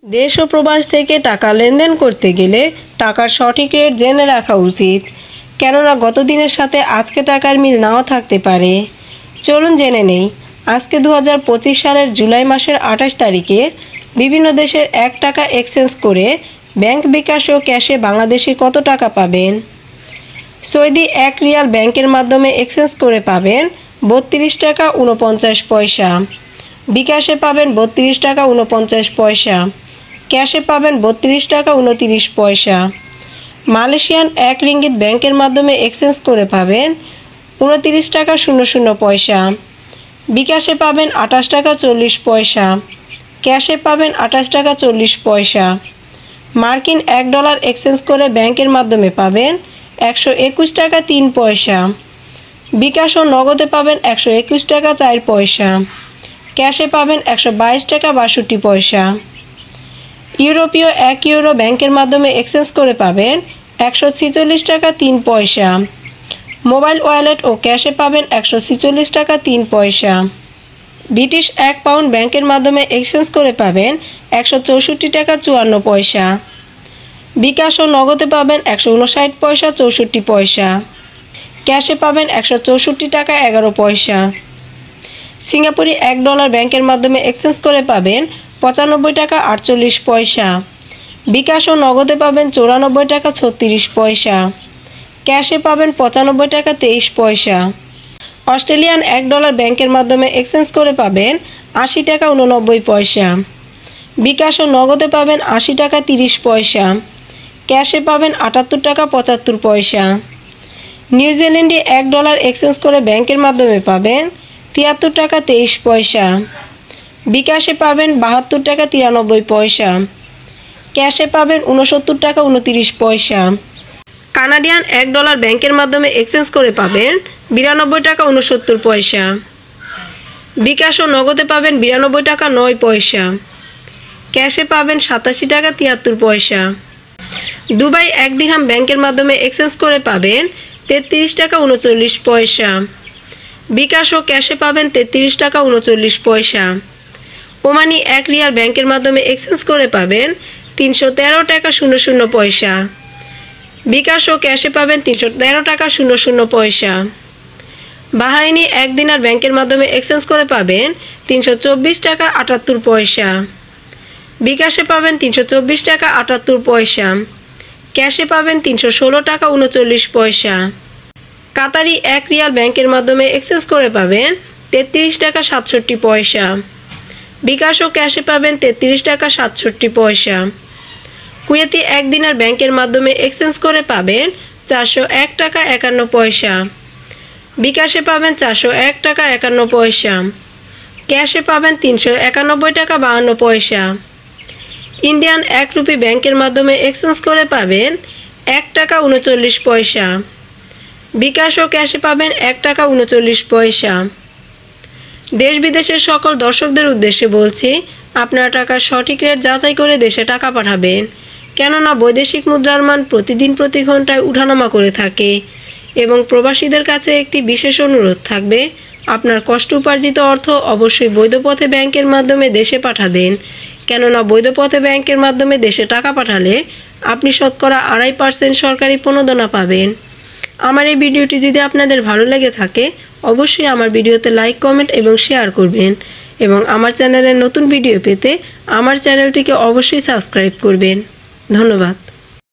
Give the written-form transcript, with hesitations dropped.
দেশ ও প্রবাস থেকে টাকা লেনদেন করতে গেলে টাকার সঠিক রেট জেনে রাখা উচিত, কেননা গত দিনের সাথে আজকে টাকার মিল নাও থাকতে পারে। চলুন জেনে নেই আজকে 2025 সালের জুলাই মাসের 28 তারিখে বিভিন্ন দেশের 1 টাকা এক্সচেঞ্জ করে ব্যাংক বিকাশ ও ক্যাশে বাংলাদেশি কত টাকা পাবেন। সৌদি 1 রিয়াল ব্যাংকের মাধ্যমে এক্সচেঞ্জ করে পাবেন 32 টাকা 49 পয়সা, বিকাশে পাবেন 32 টাকা 49 পয়সা, ক্যাশে পাবেন 32 টাকা 29 পয়সা। মালয়েশিয়ান 1 রিঙ্গিত ব্যাংকের মাধ্যমে এক্সচেঞ্জ করে পাবেন 29 টাকা 00 পয়সা, বিকাশে পাবেন 28 টাকা 40 পয়সা, ক্যাশে পাবেন 28 টাকা 40 পয়সা। মার্কিন $1 এক্সচেঞ্জ করে ব্যাংকের মাধ্যমে পাবেন 121 টাকা 3 পয়সা, বিকাশ ও নগদে পাবেন 121 টাকা 4 পয়সা, ক্যাশে পাবেন 122 টাকা 62 পয়সা। ইউরোপীয় 1 ইউরো ব্যাংকের মাধ্যমে এক্সচেঞ্জ করে পাবেন 146 টাকা 3 পয়সা, মোবাইল ওয়ালেট ও ক্যাশে পাবেন 146 টাকা 3 পয়সা। ব্রিটিশ 1 পাউন্ড ব্যাংকের মাধ্যমে এক্সচেঞ্জ করে পাবেন 164 টাকা 54 পয়সা, বিকাশ ও নগদে পাবেন 159 পয়সা 64 পয়সা, ক্যাশে পাবেন 164 টাকা 11 পয়সা। সিঙ্গাপুরি $1 ব্যাংকের মাধ্যমে এক্সচেঞ্জ করে পাবেন 95 টাকা 48 পয়সা, বিকাশ ও নগদে পাবেন 94 টাকা 36 পয়সা, ক্যাশে পাবেন 95 টাকা 23 পয়সা। অস্ট্রেলিয়ান $1 ব্যাংকের মাধ্যমে এক্সচেঞ্জ করে পাবেন 80 টাকা 89 পয়সা, বিকাশ ও নগদে পাবেন 80 টাকা 30 পয়সা, ক্যাশে পাবেন 78 টাকা 75 পয়সা। নিউজিল্যান্ডে $1 এক্সচেঞ্জ করে ব্যাংকের মাধ্যমে পাবেন 73 টাকা 23 পয়সা, বিকাশে পাবেন 72 টাকা 93 পয়সা, ক্যাশে পাবেন 69 টাকা 29 পয়সা। কানাডিয়ান $1 ব্যাংকের মাধ্যমে এক্সচেঞ্জ করে পাবেন 92 টাকা 69 পয়সা, বিকাশ ও নগদে পাবেন 92 টাকা 9 পয়সা, ক্যাশে পাবেন 87 টাকা 73 পয়সা। দুবাই 1 দিরহাম ব্যাংকের মাধ্যমে এক্সচেঞ্জ করে পাবেন 33 টাকা 39 পয়সা, বিকাশ ও ক্যাশে পাবেন 33 টাকা 39 পয়সা। ওমানি 1 রিয়াল ব্যাংকের মাধ্যমে এক্সচেঞ্জ করে পাবেন 313 টাকা 00 পয়সা, বিকাশ ও ক্যাশে পাবেন 313 টাকা 00 পয়সা। বাহরাইনি 1 দিনার ব্যাংকের মাধ্যমে এক্সচেঞ্জ করে পাবেন 324 টাকা 78 পয়সা, বিকাশে পাবেন 324 টাকা 78 পয়সা, ক্যাশে পাবেন 316 টাকা 39 পয়সা। কাতারি 1 রিয়াল ব্যাংকের মাধ্যমে এক্সচেঞ্জ করে পাবেন 33 টাকা 67 পয়সা, বিকাশ ও ক্যাশে পাবেন 33 টাকা 67 পয়সা। কুয়েতি 1 দিনার ব্যাংকের মাধ্যমে এক্সচেঞ্জ করে পাবেন 401 টাকা 51 পয়সা, বিকাশে পাবেন 401 টাকা 51 পয়সা, ক্যাশে পাবেন 391 টাকা 52 পয়সা। ইন্ডিয়ান 1 রুপি ব্যাংকের মাধ্যমে এক্সচেঞ্জ করে পাবেন 1 টাকা 39 পয়সা, বিকাশ ও ক্যাশে পাবেন 1 টাকা 39 পয়সা। দেশ বিদেশের সকল দর্শকদের উদ্দেশ্যে বলছি, আপনারা টাকার সঠিক রেট যাচাই করে দেশে টাকা পাঠাবেন, কেননা বৈদেশিক মুদ্রার মান প্রতিদিন প্রতি ঘন্টায় উঠানামা করে থাকে। এবং প্রবাসীদের কাছে একটি বিশেষ অনুরোধ থাকবে, আপনার কষ্ট উপার্জিত অর্থ অবশ্যই বৈধ পথে ব্যাংকের মাধ্যমে দেশে পাঠাবেন, কেননা বৈধ পথে ব্যাংকের মাধ্যমে দেশে টাকা পাঠালে আপনি শতকরা 2.5% সরকারি প্রণোদনা পাবেন। আমার এই ভিডিওটি যদি আপনাদের ভালো লেগে থাকে অবশ্যই আমার ভিডিওতে লাইক, কমেন্ট এবং শেয়ার করবেন, এবং আমার চ্যানেলের নতুন ভিডিও পেতে আমার চ্যানেলটিকে অবশ্যই সাবস্ক্রাইব করবেন। ধন্যবাদ।